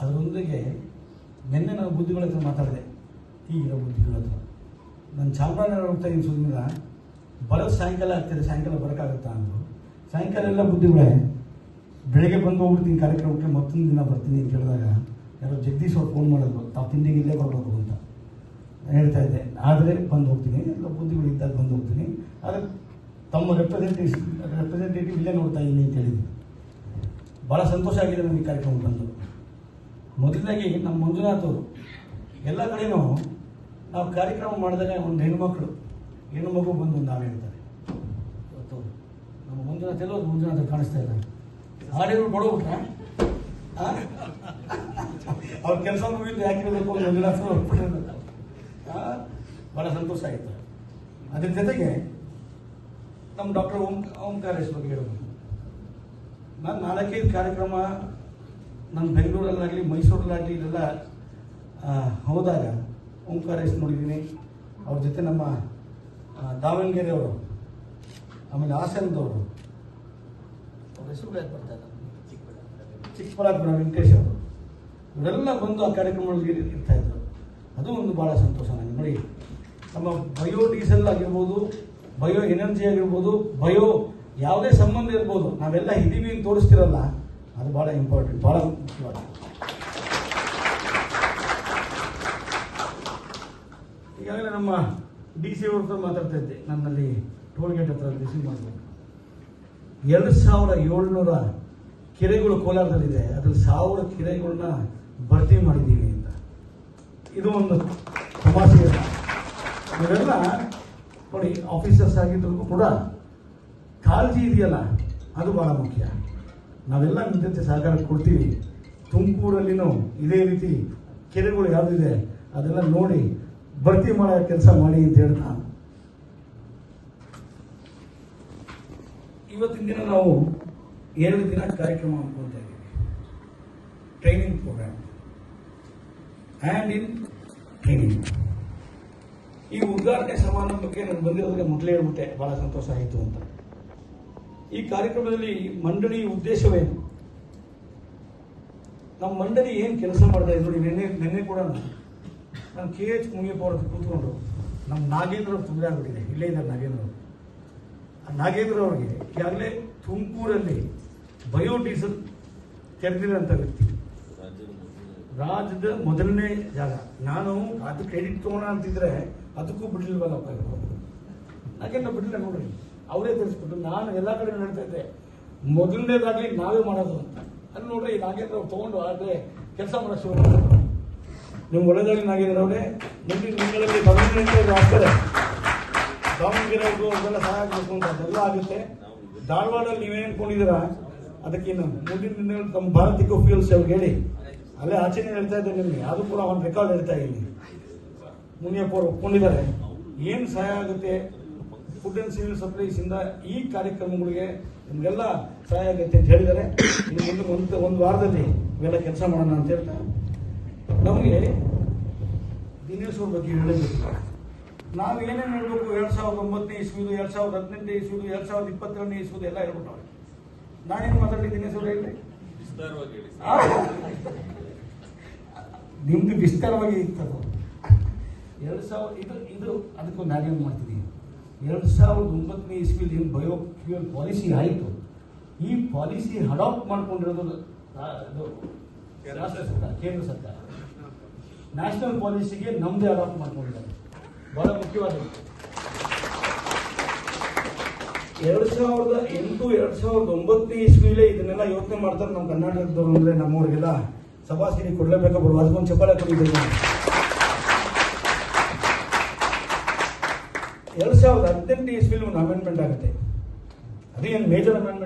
ಅದರೊಂದಿಗೆ ನಿನ್ನೆ ನಾನು ಬುದ್ಧಿಗಳ ಹತ್ರ ಮಾತಾಡಿದೆ. ಈಗಿರೋ ಬುದ್ಧಿಗಳ ಹತ್ರ ನಾನು ಚಾಮರಾಜನಗರ ಹೋಗ್ತಾ ಇದ್ದೀನಿ. ಸುಮ್ಮನೆ ಬರೋದು ಸಾಯಂಕಾಲ ಆಗ್ತದೆ, ಸಾಯಂಕಾಲ ಬರೋಕ್ಕಾಗುತ್ತಾ ಅಂದರು. ಸಾಯಂಕಾಲ ಎಲ್ಲ ಬುದ್ಧಿಗಳೇ ಬೆಳಗ್ಗೆ ಬಂದು ಹೋಗ್ಬಿಡ್ತೀನಿ ಕಾರ್ಯಕ್ರಮಕ್ಕೆ, ಮತ್ತೊಂದು ದಿನ ಬರ್ತೀನಿ ಅಂತ ಹೇಳಿದಾಗ ಯಾರೋ ಜಗದೀಶ್ ಅವ್ರು ಫೋನ್ ಮಾಡೋದು, ತಾವು ತಿಂಡಿಗೆ ಇಲ್ಲೇ ಬರಬೇಕು ಅಂತ ಹೇಳ್ತಾ ಇದ್ದೆ. ಆದರೆ ಬಂದು ಹೋಗ್ತೀನಿ, ಎಲ್ಲ ಬುದ್ಧಿಗಳು ಇದ್ದಾಗ ಬಂದು ಹೋಗ್ತೀನಿ. ಆದರೆ ತಮ್ಮ ರೆಪ್ರೆಸೆಂಟೇಟಿವ್ ಇಲ್ಲೇ ನೋಡ್ತಾ ಇದ್ದೀನಿ ಅಂತ ಹೇಳಿದ್ದೀನಿ. ಭಾಳ ಸಂತೋಷ ಆಗಿದೆ ನನಗೆ ಕಾರ್ಯಕ್ರಮ ಬಂದು. ಮೊದಲನೇದಾಗಿ ನಮ್ಮ ಮಂಜುನಾಥ್ ಅವರು ಎಲ್ಲ ಕಡೆಯೂ ನಾವು ಕಾರ್ಯಕ್ರಮ ಮಾಡಿದಾಗ ಒಂದು ಹೆಣ್ಣು ಮಗು ಬಂದು ಒಂದು ಹಾಡು ಹೇಳ್ತಾರೆ. ಇವತ್ತು ನಮ್ಮ ಮಂಜುನಾಥ್ ಎಲ್ಲೋ ಮಂಜುನಾಥ್ ಕಾಣಿಸ್ತಾ ಇಲ್ಲ. ಹಾಡಿಗಳು ಕೊಡೋಬಿಟ್ರ ಅವ್ರ ಕೆಲಸ ಮುಗಿದು ಯಾಕಿರಬೇಕು ಮಂಜುನಾಥ್ ಭಾಳ ಸಂತೋಷ ಆಯಿತು. ಅದ್ರ ಜೊತೆಗೆ ನಮ್ಮ ಡಾಕ್ಟರ್ ಓಂಕಾರೇಶ್ ಬಗ್ಗೆ ಹೇಳಬೇಕು. ನಾನು 4-5 ಕಾರ್ಯಕ್ರಮ ನಾನು ಬೆಂಗಳೂರಲ್ಲಾಗಲಿ ಮೈಸೂರಲ್ಲಾಗಲಿ ಇಲ್ಲೆಲ್ಲ ಹೋದಾಗ ಓಂಕಾರೇಶ್ ನೋಡಿದ್ದೀನಿ. ಅವ್ರ ಜೊತೆ ನಮ್ಮ ದಾವಣಗೆರೆಯವರು, ಆಮೇಲೆ ಹಾಸನದವರು, ಅವ್ರ ಹೆಸರು ಯಾಕೆ ಬರ್ತಾ ಇಲ್ಲ, ಚಿಕ್ಕಬಳ್ಳಾಪುರ ವೆಂಕಟೇಶ್ ಅವರು, ಇವರೆಲ್ಲ ಬಂದು ಆ ಕಾರ್ಯಕ್ರಮಗಳಲ್ಲಿ ಇರ್ತಾ ಇದ್ರು. ಅದು ಒಂದು ಭಾಳ ಸಂತೋಷ ನನಗೆ. ನೋಡಿ, ನಮ್ಮ ಬಯೋ ಡೀಸೆಲ್ ಆಗಿರ್ಬೋದು, ಬಯೋ ಎನರ್ಜಿ ಆಗಿರ್ಬೋದು, ಬಯೋ ಯಾವುದೇ ಸಂಬಂಧ ಇರ್ಬೋದು, ನಾವೆಲ್ಲ ಇದೀವಿ ಅಂತ ತೋರಿಸ್ತಿರಲ್ಲ, ಅದು ಭಾಳ ಇಂಪಾರ್ಟೆಂಟ್, ಭಾಳ ಮುಖ್ಯವಾದ. ಈಗಾಗಲೇ ನಮ್ಮ DC ಅವ್ರ ಹತ್ರ ಮಾತಾಡ್ತಾ ಇದ್ದೆ. ನನ್ನಲ್ಲಿ ಟೋಲ್ಗೇಟ್ ಹತ್ರ ರಿಸೀವ್ ಮಾಡಬೇಕು. 2700 ಕೆರೆಗಳು ಕೋಲಾರದಲ್ಲಿದೆ, ಅದ್ರಲ್ಲಿ 1000 ಕೆರೆಗಳನ್ನ ಭರ್ತಿ ಮಾಡಿದ್ದೀವಿ ಅಂತ. ಇದು ಒಂದು ತಮಾಷೆ. ಇವರೆಲ್ಲ ನೋಡಿ, ಆಫೀಸರ್ಸ್ ಆಗಿದ್ರು ಕೂಡ ಕಾಳಜಿ ಇದೆಯಲ್ಲ, ಅದು ಭಾಳ ಮುಖ್ಯ. ನಾವೆಲ್ಲ ನಿಮ್ಮ ಜೊತೆ ಸಹಕಾರ ಕೊಡ್ತೀವಿ. ತುಮಕೂರಲ್ಲಿನೂ ಇದೇ ರೀತಿ ಕೆರೆಗಳು ಯಾವುದಿದೆ ಅದೆಲ್ಲ ನೋಡಿ ಭರ್ತಿ ಮಾಡೋ ಕೆಲಸ ಮಾಡಿ ಅಂತ ಹೇಳ್ತಾ, ಇವತ್ತಿನ ದಿನ ನಾವು 2 ದಿನ ಕಾರ್ಯಕ್ರಮ ಅನ್ಕೊಳ್ತಾ ಇದ್ದೀವಿ. Training programme, hand in training. ಈ ಉದ್ಘಾಟನೆ ಸಮಾರಂಭಕ್ಕೆ ನಾನು ಬಂದಿರೋದಕ್ಕೆ ಮೊದಲೇ ಹೇಳ್ಬಿಟ್ಟೆ, ಬಹಳ ಸಂತೋಷ ಆಯಿತು ಅಂತ. ಈ ಕಾರ್ಯಕ್ರಮದಲ್ಲಿ ಮಂಡಳಿ ಉದ್ದೇಶವೇನು, ನಮ್ಮ ಮಂಡಳಿ ಏನು ಕೆಲಸ ಮಾಡ್ತಾ ಇದೆ ನೋಡಿ. ನಿನ್ನೆ ಕೂಡ ನಾನು KH ಮುನಿಯಪ್ಪ ಅವ್ರ ಕೂತ್ಕೊಂಡು ನಮ್ಮ ನಾಗೇಂದ್ರ ಅವ್ರು ತೊಂದರೆ ಆಗ್ಬಿಟ್ಟಿದೆ. ಇಲ್ಲೇ ಇದ್ದಾರೆ ನಾಗೇಂದ್ರ ಅವರು. ನಾಗೇಂದ್ರ ಅವ್ರಿಗೆ ಈಗಾಗಲೇ ತುಮಕೂರಲ್ಲಿ ಬಯೋಡೀಸೆಲ್ ತೆರೆದಿರೋಂಥ ವ್ಯಕ್ತಿ, ರಾಜ್ಯದ ಮೊದಲನೇ ಜಾಗ. ನಾನು ಅದು ಕ್ರೆಡಿಟ್ ತೊಗೋಣ ಅಂತಿದ್ರೆ ಅದಕ್ಕೂ ಬಿಡಲಿಲ್ವಲ್ಲಪ್ಪ. ನಾಗೇಂದ್ರ ಬಿಡಲಿಲ್ಲ ನೋಡ್ರಿ, ಅವರೇ ತಿಳಿಸ್ಬಿಟ್ಟು. ನಾನು ಎಲ್ಲ ಕಡೆ ಹೇಳ್ತಾ ಇದ್ದೆ, ಮೊದಲನೇದಾಗಲಿ ನಾವೇ ಮಾಡೋದು ಅಂತ. ಅಲ್ಲಿ ನೋಡ್ರಿ, ನಾಗೇಂದ್ರ ಅವ್ರು ತೊಗೊಂಡು ಆದರೆ ಕೆಲಸ ಮಾಡೋ ಶುರು ಮಾಡ್ತಾರೆ. ನೀವು ಒಳ್ಳೆದಾಗಲಿ ನಾಗೇಂದ್ರ ಅವರೇ. ಮುಂದಿನ ದಿನಗಳಲ್ಲಿ ಆಗ್ತಾರೆ, ದಾವಣಗೆರೆ ಅವ್ರಿಗೆಲ್ಲ ಸಹಾಯ ಆಗಬೇಕು ಅಂತ ಅದೆಲ್ಲ ಆಗುತ್ತೆ. ಧಾರವಾಡಲ್ಲಿ ನೀವೇನು ಅನ್ಕೊಂಡಿದ್ದೀರಾ ಅದಕ್ಕೇನು ಮುಂದಿನ ದಿನಗಳಲ್ಲಿ ತಮ್ಮ ಭಾರತ್ ಇಕೋ ಫ್ಯೂಲ್ಸ್ ಅವ್ರಿಗೆ ಹೇಳಿ, ಅಲ್ಲೇ ಆಚೆನೇ ಹೇಳ್ತಾ ಇದ್ದೆ ನಿಮಗೆ. ಅದು ಕೂಡ ಒಂದು ರೆಕಾರ್ಡ್ ಹೇಳ್ತಾ ಇದ್ದೀನಿ. ಮುನಿಯಪ್ಪ ಅವರು ಒಪ್ಕೊಂಡಿದ್ದಾರೆ. ಏನು ಸಹಾಯ ಆಗುತ್ತೆ ಫುಡ್ ಆ್ಯಂಡ್ ಸಿವಿಲ್ ಸಪ್ಲೈಸ್ ಇಂದ ಈ ಕಾರ್ಯಕ್ರಮಗಳಿಗೆ ನಿಮಗೆಲ್ಲ ಸಹಾಯ ಆಗುತ್ತೆ ಅಂತ ಹೇಳಿದ್ದಾರೆ. ಇನ್ನು ಒಂದು ವಾರದಲ್ಲಿ ಇವೆಲ್ಲ ಕೆಲಸ ಮಾಡೋಣ ಅಂತ ಹೇಳ್ತಾ, ನಮಗೆ ದಿನೇಶ್ ಅವ್ರ ಬಗ್ಗೆ ಹೇಳಬೇಕು. ನಾವು ಏನೇನು ಹೇಳಬೇಕು, 2009ನೇ ಇಸ್ವಿದು, 2018ನೇ ಇಸ್ವಿದು, 2022ನೇ ಇಸ್ವಿದು ಎಲ್ಲ ಹೇಳ್ಬಿಟ್ಟು ನಾನೇನು ಮಾತಾಡಿ ದಿನೇಶ್ ಅವ್ರು ಹೇಳಿ ನಿಮ್ದು ವಿಸ್ತಾರವಾಗಿ ಇರ್ತದೆ. 2000 ಇದು ಅದಕ್ಕೊಂದು ನಾವೇನು ಮಾಡ್ತಿದ್ದೀವಿ. 2009ನೇ ಇಸ್ವಿಲಿ ಏನು ಬಯೋಫ್ಯೂಯಲ್ ಪಾಲಿಸಿ ಆಯಿತು, ಈ ಪಾಲಿಸಿ ಅಡಾಪ್ಟ್ ಮಾಡ್ಕೊಂಡಿರೋದು ರಾಷ್ಟ್ರ ಸರ್ಕಾರ, ಕೇಂದ್ರ ಸರ್ಕಾರ. ನ್ಯಾಷನಲ್ ಪಾಲಿಸಿಗೆ ನಮ್ಮದೇ ಅಡಾಪ್ಟ್ ಮಾಡ್ಕೊಂಡಿದ್ದಾರೆ. ಬಹಳ ಮುಖ್ಯವಾದ 2008, 2009ನೇ ಇಸ್ವಿಲೇ ಇದನ್ನೆಲ್ಲ ಯೋಚನೆ ಮಾಡ್ತಾರೆ ನಮ್ಮ ಕರ್ನಾಟಕದವರು. ಅಂದರೆ ನಮ್ಮವ್ರಿಗೆಲ್ಲ ಸಭಾಸಿರಿ ಕೊಡಲೇಬೇಕಬ್ಬರು, ಅದಕ್ಕೊಂದು ಚಪ್ಪಾಳೆ ಕೊಟ್ಟಿದ್ದೇನೆ. 2018 ಇಸ್ವಿಲಿ ಒಂದು ಅಮೆಂಡ್ಮೆಂಟ್ ಆಗುತ್ತೆ. ಅದೇನು ಮೇಜರ್ ಅಮೆಂಡ್ಮೆಂಟ್